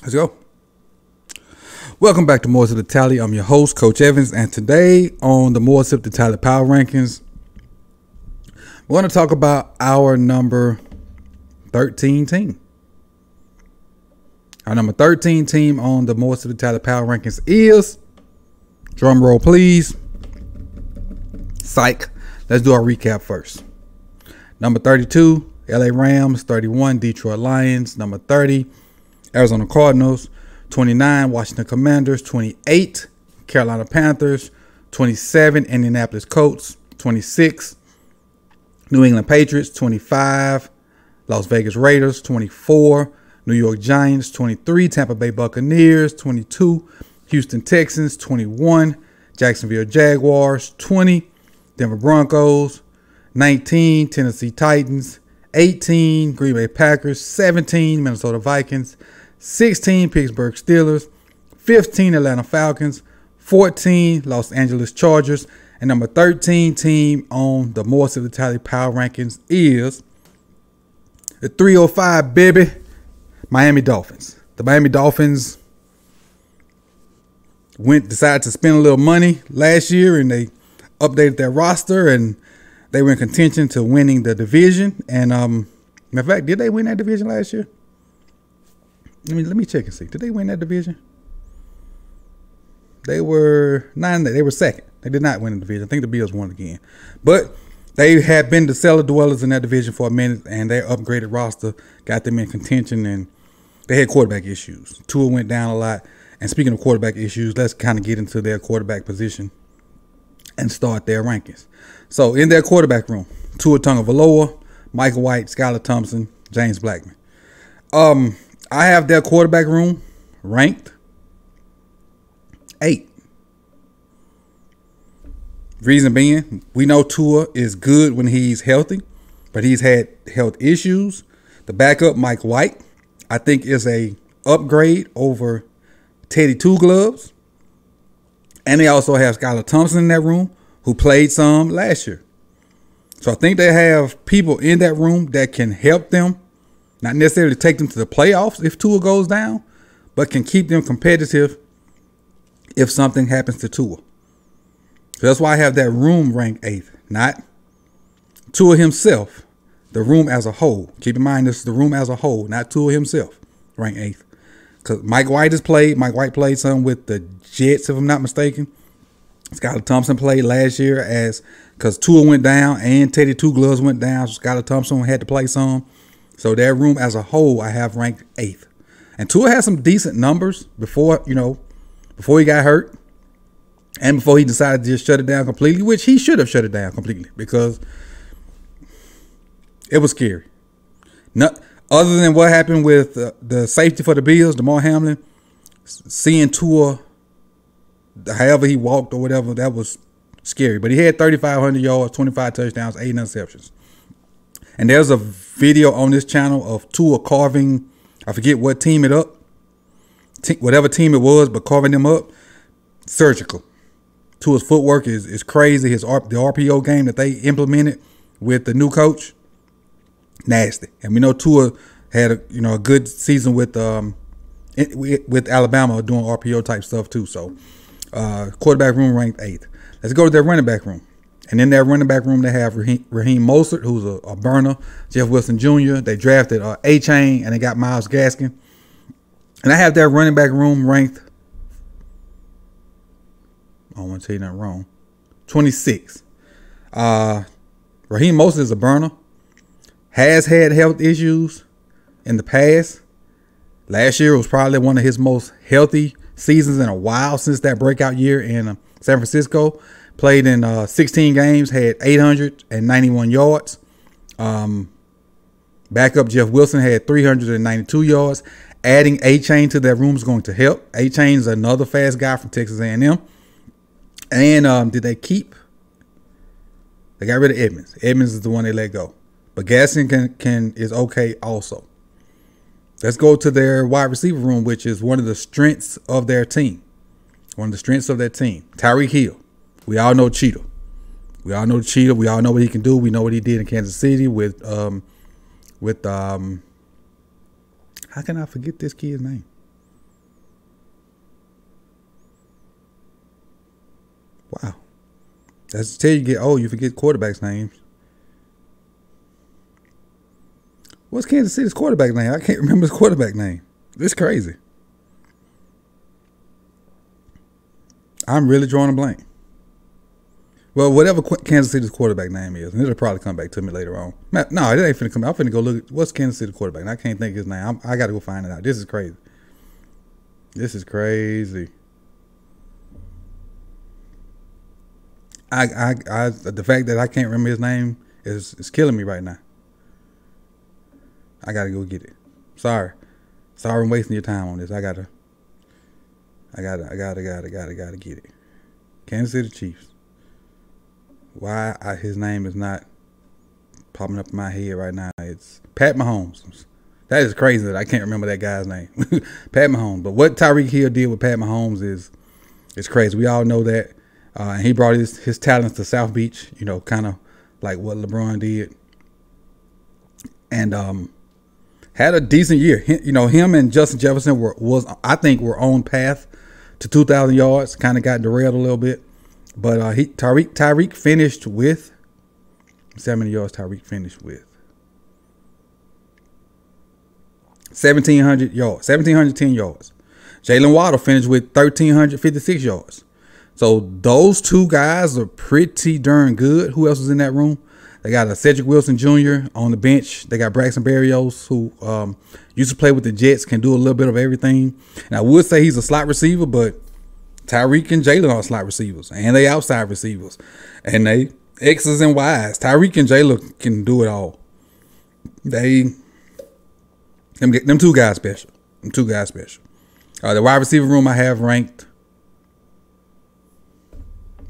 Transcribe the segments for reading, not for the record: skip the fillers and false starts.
Let's go. Welcome back to More Sip to Tally. I'm your host, Coach Evans, and today on the More Sip to Tally Power Rankings, we're going to talk about our number 13 team. Our number 13 team on the More Sip to Tally Power Rankings is, drum roll please, psych. Let's do our recap first. Number 32, LA Rams. 31, Detroit Lions. Number 30, Arizona Cardinals. 29, Washington Commanders. 28, Carolina Panthers. 27, Indianapolis Colts. 26, New England Patriots. 25, Las Vegas Raiders. 24, New York Giants. 23, Tampa Bay Buccaneers. 22, Houston Texans. 21, Jacksonville Jaguars. 20, Denver Broncos. 19, Tennessee Titans. 18, Green Bay Packers. 17, Minnesota Vikings. 16, Pittsburgh Steelers. 15, Atlanta Falcons. 14, Los Angeles Chargers. And number 13 team on the More Sip to Tally Power Rankings is the 305, baby, Miami Dolphins. The Miami Dolphins decided to spend a little money last year, and they updated their roster, and they were in contention to winning the division. And in fact, did they win that division last year? Let me check and see. Did they win that division? They were they were second. They did not win the division. I think the Bills won again. But they had been the cellar dwellers in that division for a minute, and their upgraded roster got them in contention, and they had quarterback issues. Tua went down a lot. And speaking of quarterback issues, let's kind of get into their quarterback position and start their rankings. So in their quarterback room, Tua Tagovailoa, Michael White, Skylar Thompson, James Blackman. I have their quarterback room ranked 8. Reason being, we know Tua is good when he's healthy, but he's had health issues. The backup, Mike White, I think is a upgrade over Teddy Two Gloves. And they also have Skylar Thompson in that room, who played some last year. So I think they have people in that room that can help them, not necessarily take them to the playoffs if Tua goes down, but can keep them competitive if something happens to Tua. So that's why I have that room ranked 8th, not Tua himself, the room as a whole. Keep in mind, this is the room as a whole, not Tua himself, ranked 8th. Because Mike White has played. Mike White played some with the Jets, if I'm not mistaken. Skylar Thompson played last year because Tua went down and Teddy Two Gloves went down. So Skylar Thompson had to play some. So their room as a whole, I have ranked 8th. And Tua had some decent numbers before he got hurt and before he decided to just shut it down completely, which he should have shut it down completely because it was scary. Other than what happened with the safety for the Bills, DeMar Hamlin, seeing Tua, however he walked or whatever, that was scary. But he had 3,500 yards, 25 touchdowns, 8 interceptions. And there's a video on this channel of Tua carving, I forget what team it up, whatever team it was, but carving them up, surgical. Tua's footwork is crazy. The RPO game that they implemented with the new coach, nasty. And we know Tua had a good season with Alabama doing RPO type stuff too. So quarterback room ranked 8th. Let's go to their running back room. And in their running back room, they have RAHEEM MOSTERT, who's a burner. Jeff Wilson Jr. They drafted A-Chain, and they got Myles Gaskin. And I have their running back room ranked, I don't want to tell you nothing wrong, 26. RAHEEM MOSTERT is a burner. Has had health issues in the past. Last year was probably one of his most healthy seasons in a while since that breakout year in San Francisco. Played in 16 games, had 891 yards. Backup Jeff Wilson had 392 yards. Adding A-Chain to that room is going to help. A-Chain is another fast guy from Texas A&M. And did they keep? They got rid of Edmonds. Edmonds is the one they let go. But Gaskin is okay also. Let's go to their wide receiver room, which is one of the strengths of their team. TYREEK Hill. We all know Cheetah. We all know Cheetah. We all know what he can do. We know what he did in Kansas City with how can I forget this kid's name? Wow. That's till you get old, you forget quarterbacks' names. What's Kansas City's quarterback name? I can't remember his quarterback name. It's crazy. I'm really drawing a blank. Well, whatever Kansas City's quarterback name is, and it'll probably come back to me later on. No, it ain't finna come. I'm finna go look at what's Kansas City quarterback. And I can't think of his name. I gotta go find it out. This is crazy. This is crazy. The fact that I can't remember his name is killing me right now. I gotta go get it. Sorry I'm wasting your time on this. I gotta get it. Kansas City Chiefs. Why his name is not popping up in my head right now? It's Pat Mahomes. That is crazy that I can't remember that guy's name. Pat Mahomes. But what Tyreek Hill did with Pat Mahomes is crazy. We all know that. And he brought his talents to South Beach, you know, kind of like what LeBron did. And had a decent year. You know, him and Justin Jefferson were on path to 2,000 yards. Kind of got derailed a little bit. But Tyreek finished with, how many yards Tyreek finished with? 1,700 yards, 1,710 yards. Jalen Waddle finished with 1,356 yards. So those two guys are pretty darn good. Who else is in that room? They got a Cedric Wilson Jr. on the bench. They got Braxton Berrios, who used to play with the Jets, can do a little bit of everything. And I would say he's a slot receiver, but Tyreek and Jalen are slot receivers, and they outside receivers, and they X's and Y's. Tyreek and Jalen can do it all. Them two guys special. Them two guys special. The wide receiver room I have ranked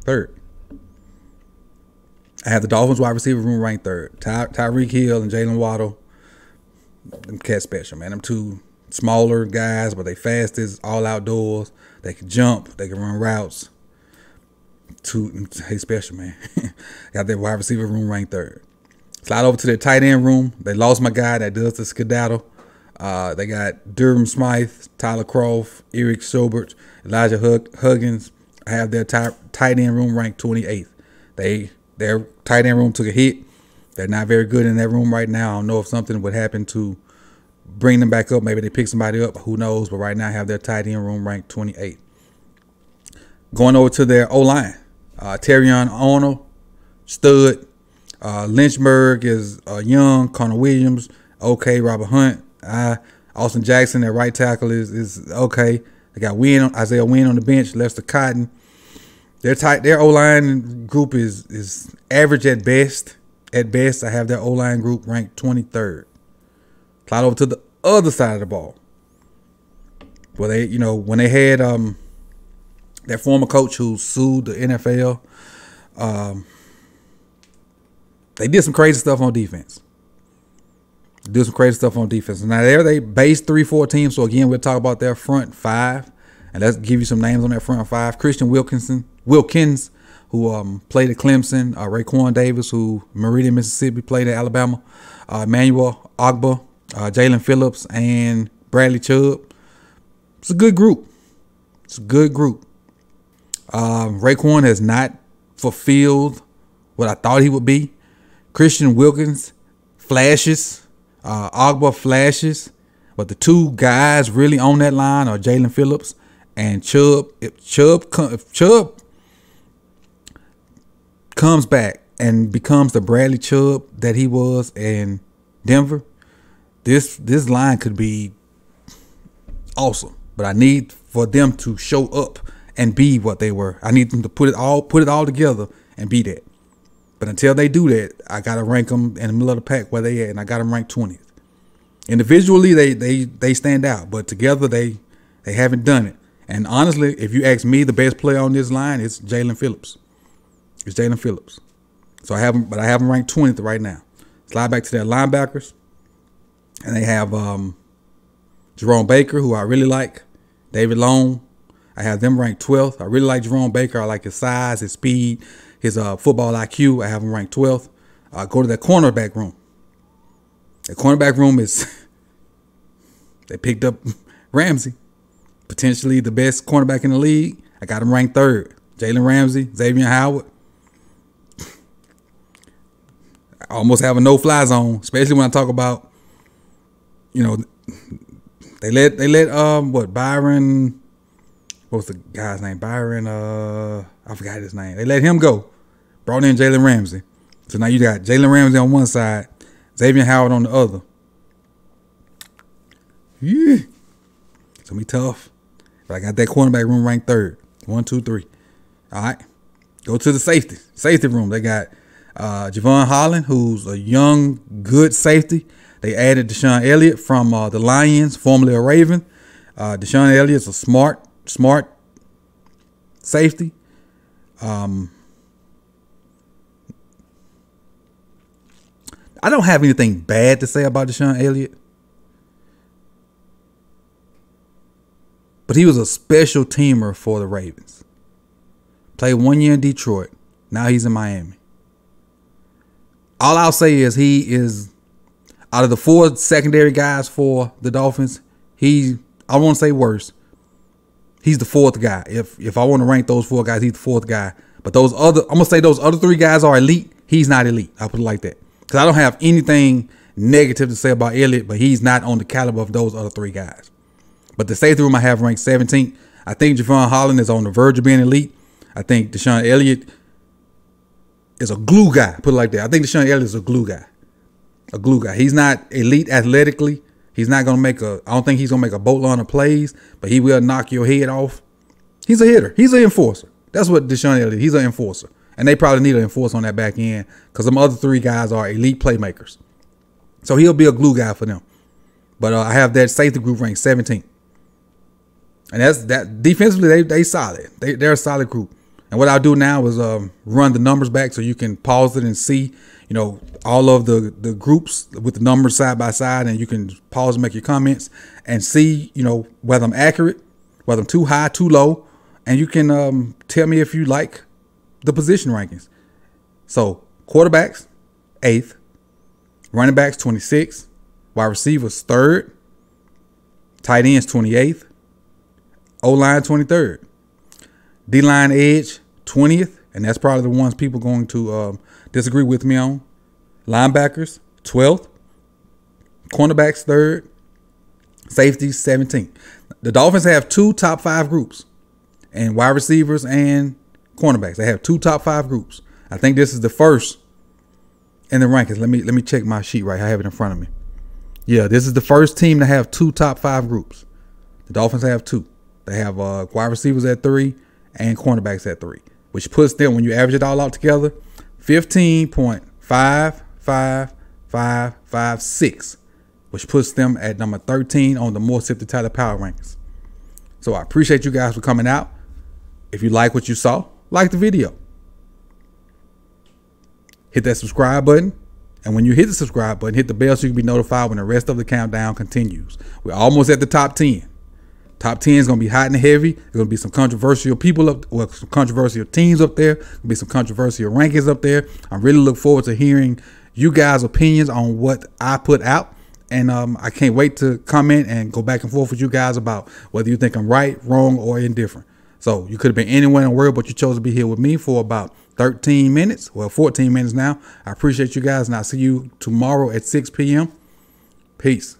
third. I have the Dolphins wide receiver room ranked third. Tyreek Hill and Jalen Waddle. Them cats special, man. Them two smaller guys, but they fastest, all outdoors. They can jump. They can run routes. Hey, special, man. Got their wide receiver room ranked third. Slide over to their tight end room. They lost my guy that does the skedaddle. They got Durham Smythe, Tyler Croft, Eric Sobert, Elijah Huggins. I have their tight end room ranked 28th. Their tight end room took a hit. They're not very good in that room right now. I don't know if something would happen to bring them back up. Maybe they pick somebody up. Who knows? But right now I have their tight end room ranked 28th. Going over to their O-line. Terrion Arnold, stud. Lynchburg is young. Connor Williams, okay. Robert Hunt. Austin Jackson, their right tackle, is okay. They got Isaiah Wynn on the bench. Lester Cotton. Their O-line group is average at best. At best, I have their O-line group ranked 23rd. Slide over to the other side of the ball. Well, when they had their former coach who sued the NFL, they did some crazy stuff on defense. Now they base 3-4 team. So again, we'll talk about their front five, and let's give you some names on that front five. Christian Wilkins, who played at Clemson. Raekwon Davis, who Meridian, Mississippi, played at Alabama. Emmanuel Ogba, Jalen Phillips, and Bradley Chubb. It's a good group. Raekwon has not fulfilled what I thought he would be. Christian Wilkins flashes. Ogba flashes. But the two guys really on that line are Jalen Phillips and Chubb. If Chubb comes back and becomes the Bradley Chubb that he was in Denver, this line could be awesome. But I need for them to show up and be what they were. I need them to put it all together and be that. But until they do that, I gotta rank them in the middle of the pack where they at, and I got them ranked 20th. Individually, they stand out, but together they haven't done it. And honestly, if you ask me, the best player on this line is Jalen Phillips. So I have them ranked 20th right now. Slide back to their linebackers, and they have Jerome Baker, who I really like. David Long, I have them ranked 12th. I really like Jerome Baker. I like his size, his speed, his football IQ. I have him ranked 12th. Go to that cornerback room. The cornerback room is, they picked up RAMSEY, potentially the best cornerback in the league. I got him ranked 3rd. Jalen Ramsey, Xavier Howard. I almost have a no-fly zone, especially when I talk about, you know, they let Byron, what was the guy's name? Byron, I forgot his name. They let him go. Brought in Jalen Ramsey. So now you got Jalen Ramsey on one side, Xavier Howard on the other. Yeah. It's gonna be tough. But I got that cornerback room ranked 3rd. 1, 2, 3. All right. Go to the safety room. They got Javon Holland, who's a young, good safety. They added Deshaun Elliott from the Lions, formerly a Raven. Deshaun Elliott's a smart safety. I don't have anything bad to say about Deshaun Elliott, but he was a special teamer for the Ravens. Played 1 year in Detroit. Now he's in Miami. All I'll say is he is, out of the 4 secondary guys for the Dolphins, I won't say worse. He's the 4th guy. If I want to rank those 4 guys, he's the 4th guy. But I'm gonna say those other 3 guys are elite. He's not elite. I'll put it like that. Because I don't have anything negative to say about Elliott, but he's not on the caliber of those other 3 guys. But the safety room I have ranked 17th. I think Javon Holland is on the verge of being elite. I think Deshaun Elliott is a glue guy. Put it like that. I think Deshaun Elliott is a glue guy. A glue guy. He's not elite athletically. He's not going to make I don't think he's going to make a boatload of plays, but he will knock your head off. He's a hitter. He's an enforcer. That's what Deshaun Elliott is. He's an enforcer. And they probably need an enforcer on that back end because them other 3 guys are elite playmakers. So he'll be a glue guy for them. But I have that safety group ranked 17th. And that defensively, they solid. They're a solid group. And what I'll do now is run the numbers back so you can pause it and see, you know, all of the groups with the numbers side by side, and you can pause and make your comments and see, you know, whether I'm accurate, whether I'm too high, too low, and you can tell me if you like the position rankings. So quarterbacks, 8th, running backs, 26th, wide receivers, 3rd, tight ends, 28th, O-line, 23rd. D-line edge, 20th, and that's probably the ones people going to disagree with me on. Linebackers, 12th. Cornerbacks, 3rd. Safeties, 17th. The Dolphins have 2 top 5 groups, and wide receivers and cornerbacks. They have 2 top 5 groups. I think this is the first in the rankings. Let me check my sheet right. I have it in front of me. Yeah, this is the first team to have 2 top 5 groups. The Dolphins have 2. They have wide receivers at 3 and cornerbacks at 3, which puts them, when you average it all out together, 15.55556, which puts them at number 13 on the more Sip2Tally power rankings. So I appreciate you guys for coming out. If you like what you saw, like the video. Hit that subscribe button. And when you hit the subscribe button, hit the bell so you can be notified when the rest of the countdown continues. We're almost at the top 10. Top 10 is going to be hot and heavy. There's going to be some controversial people up, well, some controversial teams up there. There'll be some controversial rankings up there. I really look forward to hearing you guys' opinions on what I put out. And I can't wait to comment and go back and forth with you guys about whether you think I'm right, wrong, or indifferent. So you could have been anywhere in the world, but you chose to be here with me for about 13 minutes. Well, 14 minutes now. I appreciate you guys, and I'll see you tomorrow at 6 p.m. Peace.